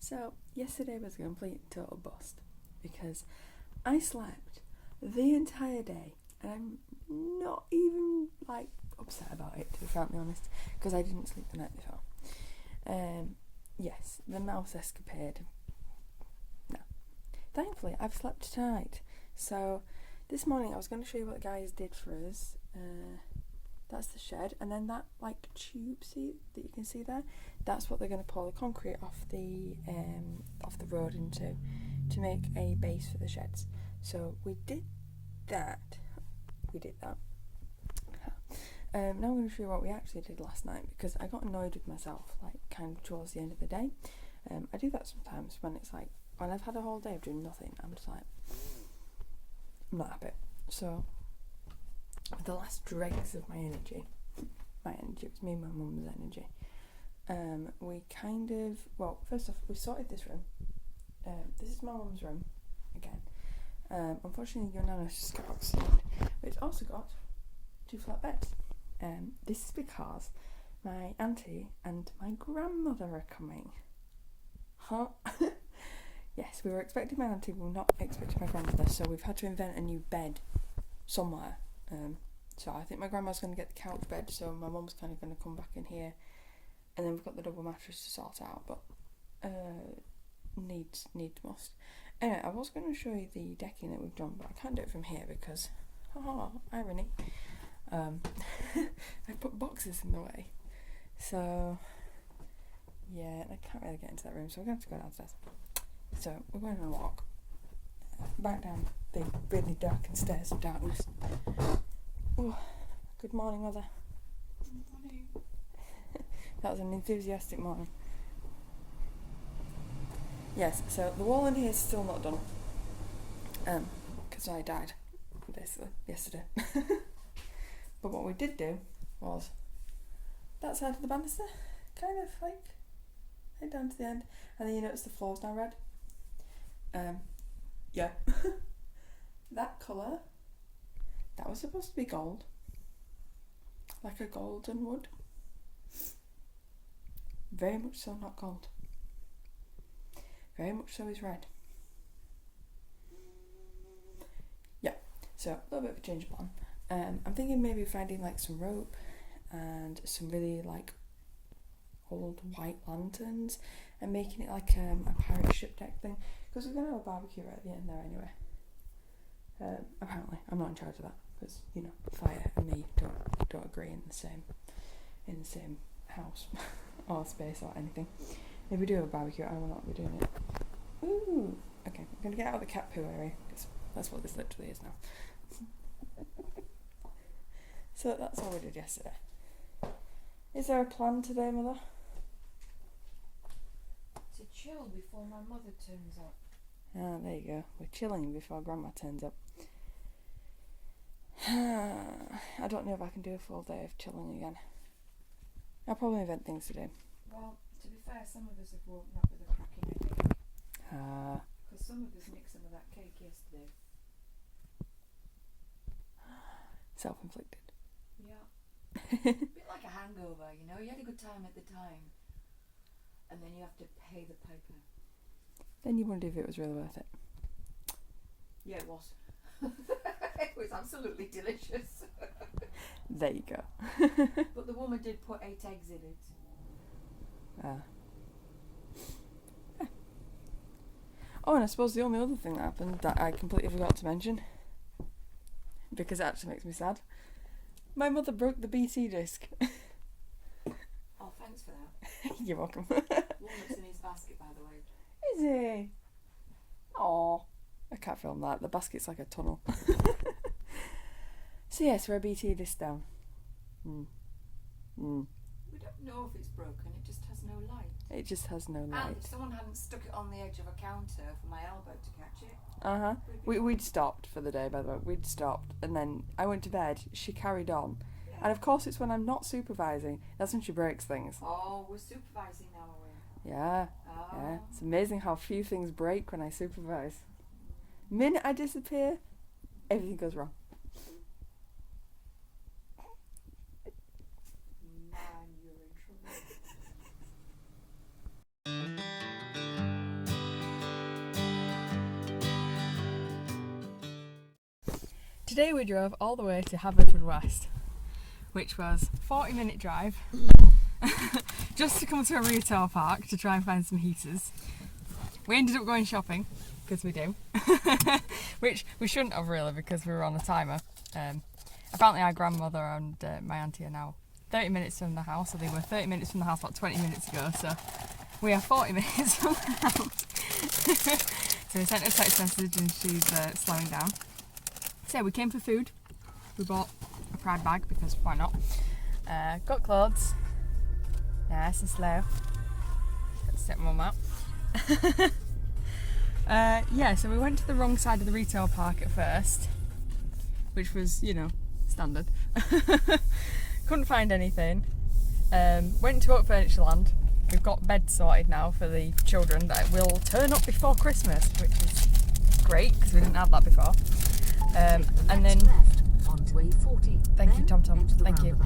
So, yesterday was a complete and total bust because I slept the entire day and I'm not even upset about it, to be frankly honest, because I didn't sleep the night before. Yes, the mouse escapade. No. Thankfully, I've slept tonight. So, this morning I was going to show you what the guys did for us. That's the shed, and then that tube seat that you can see there, that's what they're going to pour the concrete off the road into to make a base for the sheds. So we did that. Now I'm going to show you what we actually did last night, because I got annoyed with myself kind of towards the end of the day. I do that sometimes when it's when I've had a whole day of doing nothing, I'm just I'm not happy. So with the last dregs of my energy, it was me and my mum's energy, we first off, we sorted this room. This is my mum's room, again. Unfortunately, your nana's just got oxygen, but it's also got 2 flat beds. This is because my auntie and my grandmother are coming. Huh? Yes, we were expecting my auntie, we were not expecting my grandmother, so we've had to invent a new bed somewhere. So I think my grandma's going to get the couch bed, so my mum's kind of going to come back in here, and then we've got the double mattress to sort out, but needs must. Anyway, I was going to show you the decking that we've done, but I can't do it from here because, irony, I put boxes in the way, so yeah, I can't really get into that room, so we're going to have to go downstairs. So we're going on a walk back down the really darkened stairs of darkness. Oh, good morning, Mother. Good morning. That was an enthusiastic morning. Yes, so the wall in here is still not done. Because I died, basically, yesterday. But what we did do was that side of the banister, kind of head down to the end, and then you notice the floor's now red. Yeah. That colour, that was supposed to be gold. Like a golden wood. Very much so not gold. Very much so is red. Yeah, so a little bit of a change of plan. I'm thinking maybe finding some rope and some really old white lanterns and making it a pirate ship deck thing, because we're going to have a barbecue right at the end there anyway. Apparently, I'm not in charge of that because fire and me don't agree in the same house or space or anything. If we do have a barbecue, I will not be doing it. Ooh, okay, I'm gonna get out of the cat poo area because that's what this literally is now. So that's all we did yesterday. Is there a plan today, Mother? To chill before my mother turns up. Ah, there you go. We're chilling before Grandma turns up. I don't know if I can do a full day of chilling again. I'll probably invent things to do. Well, to be fair, some of us have woken up with a cracking headache. Because some of us nicked some of that cake yesterday. Self-inflicted. Yeah. A bit like a hangover, you had a good time at the time, and then you have to pay the piper. Then you wonder if it was really worth it. Yeah, it was. It was absolutely delicious. There you go. But the woman did put 8 eggs in it. Oh, and I suppose the only other thing that happened that I completely forgot to mention, because it actually makes me sad, my mother broke the BT disc. Oh, thanks for that. You're welcome. Walnut's in his basket, by the way. Is he? Oh, I can't film that. The basket's like a tunnel. So yes, we're a BT disc down. We don't know if it's broken, it just has no light. It just has no light. And if someone hadn't stuck it on the edge of a counter for my elbow to catch it. We'd stopped for the day, by the way. We'd stopped, and then I went to bed. She carried on. Yeah. And of course it's when I'm not supervising. That's when she breaks things. Oh, we're supervising now, are we? Yeah. Oh. Yeah. It's amazing how few things break when I supervise. The minute I disappear, everything goes wrong. Man, you're in trouble. today we drove all the way to Haverfordwest, which was a 40-minute drive just to come to a retail park to try and find some heaters. We ended up going shopping, because we do, which we shouldn't have really because we were on a timer. Apparently our grandmother and my auntie are now 30 minutes from the house, so they were 30 minutes from the house about 20 minutes ago, so we are 40 minutes from the house. So we sent her a text message and she's slowing down. So we came for food. We bought a Pride bag because why not? Got clothes. Nice and slow. Got to set mum out. So we went to the wrong side of the retail park at first, which was, standard. Couldn't find anything. Went to Oak Furnitureland. We've got beds sorted now for the children that will turn up before Christmas, which is great because we didn't have that before. And then thank you, Tom. Thank you.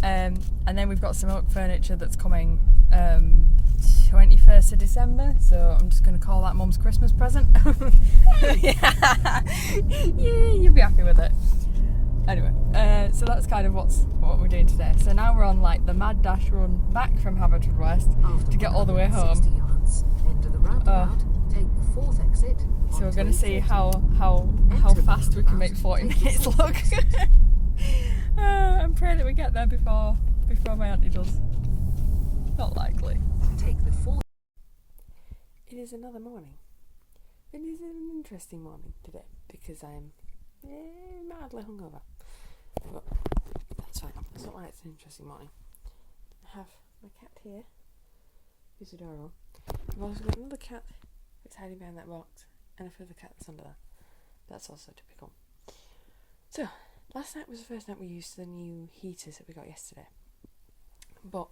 And then we've got some Oak furniture that's coming 21st of December, so I'm just going to call that Mum's Christmas present. Yeah, you'll be happy with it. Anyway, so that's kind of what we're doing today. So now we're on like the mad dash run back from Haverfordwest to get all the way home. So we're going to see how fast we can make 40 minutes look. I'm praying that we get there before my auntie does. Not likely. It is another morning. It is an interesting morning today because I'm mildly hungover. But that's fine. It's not like it's an interesting morning. I have my cat here, who's adorable. I've also got another cat that's hiding behind that box, and a further cat that's under there. That's also typical. So, last night was the first night we used the new heaters that we got yesterday. But,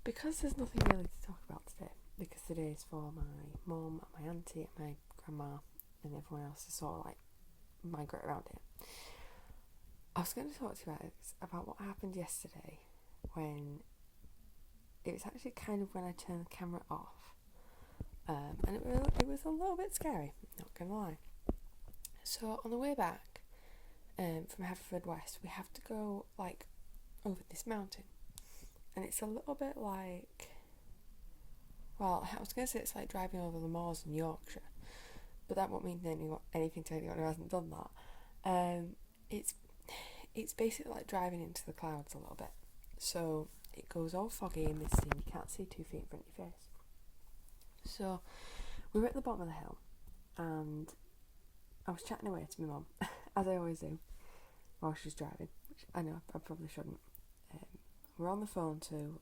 because there's nothing really to talk about today, because today is for my mum, my auntie, my grandma, and everyone else is sort of like migrate around here. I was going to talk to you about what happened yesterday when it was actually kind of when I turned the camera off, and it was a little bit scary, not going to lie. So on the way back from Haverfordwest, we have to go like over this mountain, and it's a little bit like, well, I was going to say it's like driving over the moors in Yorkshire, but that won't mean anything to anyone who hasn't done that. It's basically like driving into the clouds a little bit. So it goes all foggy and misty and you can't see 2 feet in front of your face. So we were at the bottom of the hill and I was chatting away to my mum, as I always do, while she's driving, which I know I probably shouldn't. We're on the phone to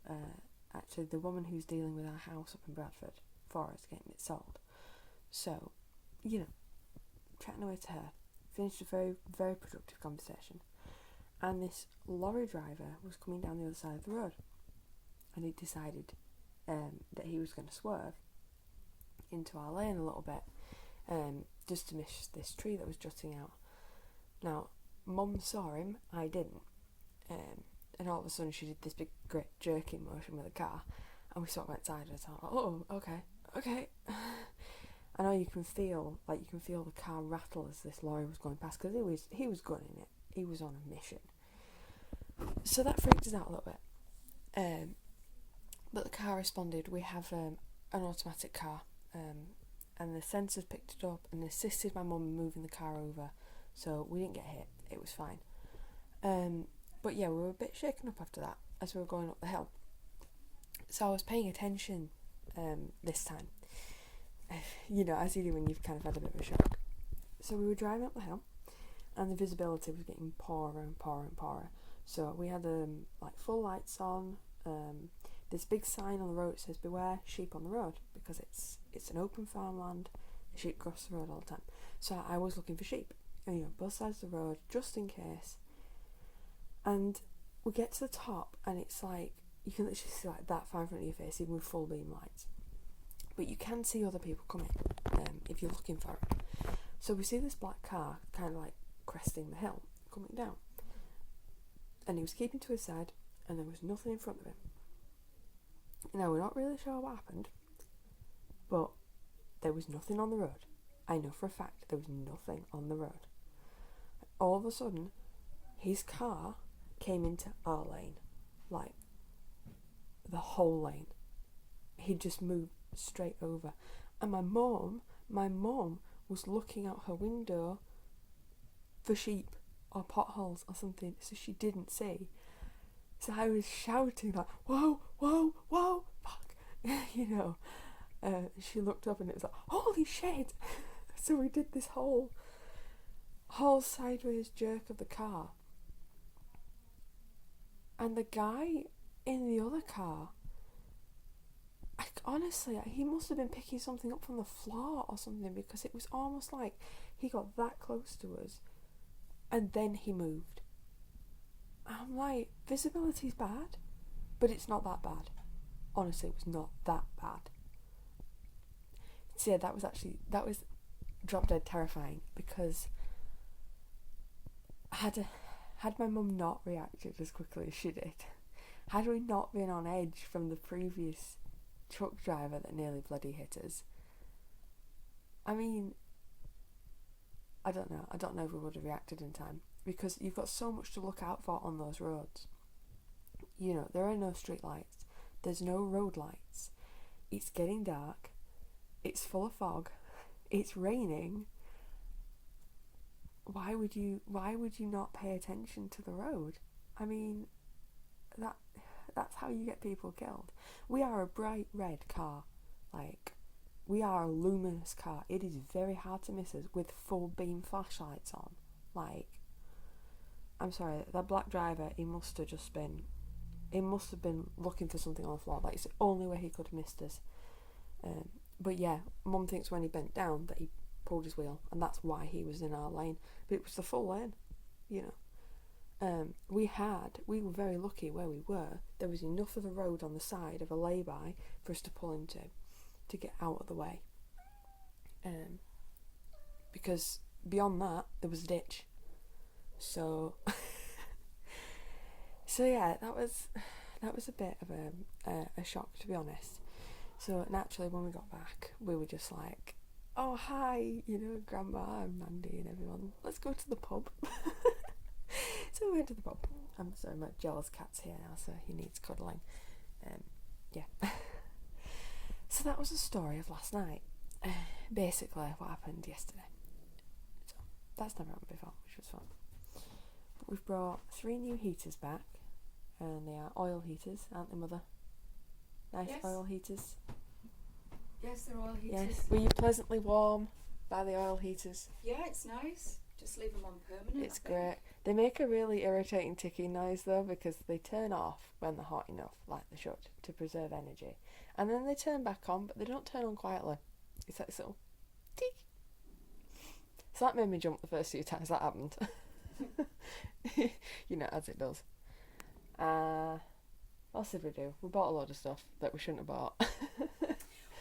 actually the woman who's dealing with our house up in Bradford for us, getting it sold. So, chatting away to her, finished a very, very productive conversation. And this lorry driver was coming down the other side of the road. And he decided that he was going to swerve into our lane a little bit, just to miss this tree that was jutting out. Now, Mum saw him, I didn't. And all of a sudden she did this big, great jerking motion with the car. And we sort of went sideways. I was like, oh, okay. I know you can feel the car rattle as this lorry was going past, because he was gunning it. He was on a mission. So that freaked us out a little bit. But the car responded. We have an automatic car, and the sensors picked it up and assisted my mum in moving the car over, so we didn't get hit. It was fine. But yeah, we were a bit shaken up after that as we were going up the hill. So I was paying attention this time. As you do when you've kind of had a bit of a shock. So we were driving up the hill, and the visibility was getting poorer and poorer and poorer. So we had full lights on. This big sign on the road that says "Beware sheep on the road," because it's an open farmland. The sheep cross the road all the time. So I was looking for sheep, both sides of the road just in case. And we get to the top, and it's like you can literally see like that far in front of your face, even with full beam lights. But you can see other people coming if you're looking for it. So we see this black car kind of like cresting the hill, coming down. And he was keeping to his side, and there was nothing in front of him. Now, we're not really sure what happened, but there was nothing on the road. I know for a fact there was nothing on the road. All of a sudden, his car came into our lane, like the whole lane. He just moved straight over. And my mum was looking out her window for sheep or potholes or something, so she didn't see. So I was shouting like, whoa, whoa, whoa, fuck, you know. She looked up and it was like, holy shit. So we did this whole sideways jerk of the car. And the guy in the other car, honestly, he must have been picking something up from the floor or something, because it was almost like he got that close to us and then he moved. I'm like, visibility's bad, but it's not that bad. Honestly, it was not that bad. So yeah, that was drop dead terrifying, because had my mum not reacted as quickly as she did, had we not been on edge from the previous truck driver that nearly bloody hit us, I mean, I don't know if we would have reacted in time, because you've got so much to look out for on those roads. You know, there are no street lights, there's no road lights, it's getting dark, it's full of fog, it's raining. Why would you not pay attention to the road? I mean, that's how you get people killed. We are a bright red car, like, we are a luminous car. It is very hard to miss us with full beam flashlights on. Like, I'm sorry, that black driver, he must have been looking for something on the floor. Like, it's the only way he could have missed us. But yeah, Mum thinks when he bent down that he pulled his wheel, and that's why he was in our lane. But it was the full lane, you know. We were very lucky where we were. There was enough of the road on the side of a lay-by for us to pull into, to get out of the way. Because beyond that, there was a ditch. So, yeah, that was a bit of a shock, to be honest. So naturally, when we got back, we were just like, oh, hi, you know, Grandma and Mandy and everyone, let's go to the pub. So we went to the pub. I'm sorry, my jealous cat's here now, so he needs cuddling. Yeah. So that was the story of last night. Basically, what happened yesterday. So that's never happened before, which was fun. But we've brought 3 new heaters back, and they are oil heaters, aren't they, Mother? Nice. Yes. Oil heaters. Yes, they're oil heaters. Yes. Were you pleasantly warm by the oil heaters? Yeah, it's nice. Just leave them on permanent. It's great. They make a really irritating ticking noise though, because they turn off when they're hot enough, like they should, to preserve energy. And then they turn back on, but they don't turn on quietly. It's like so tick. So that made me jump the first few times that happened. You know, as it does. What else did we do? We bought a load of stuff that we shouldn't have bought.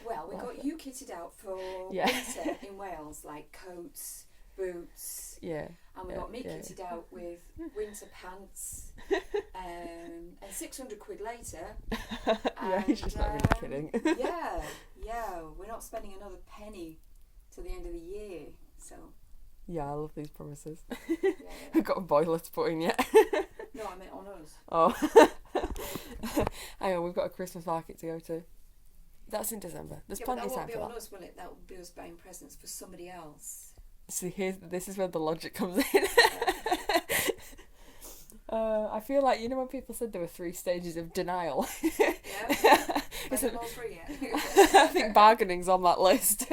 Well, we got you kitted out for winter in Wales, like coats, boots. Yeah. And we got me kitted out with winter pants. And 600 quid later. Yeah, he's just not really kidding. Yeah. We're not spending another penny till the end of the year. So. Yeah, I love these promises. Yeah. We've got a boiler to put in yet. No, I meant on us. Oh. Hang on, we've got a Christmas market to go to. That's in December. There's plenty of time for that. That won't be on us, will it? That will be us buying presents for somebody else. See, this is where the logic comes in. I feel like, you know when people said there were 3 stages of denial? Yeah. Isn't all 3 yet? I think bargaining's on that list.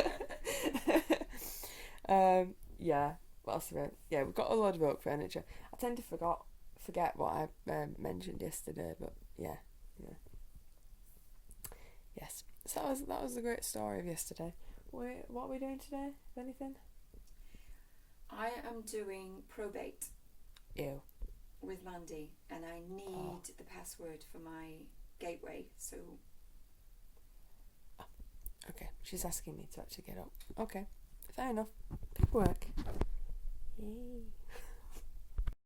Yeah. What else have we? Yeah, we've got a load of oak furniture. I tend to forget what I mentioned yesterday, but yeah. Yes. So that was the great story of yesterday. What are we doing today, if anything? I am doing probate. Ew. With Mandy, and I need the password for my gateway, so... Oh, okay, she's asking me to actually get up. Okay, fair enough. Good work. Yay.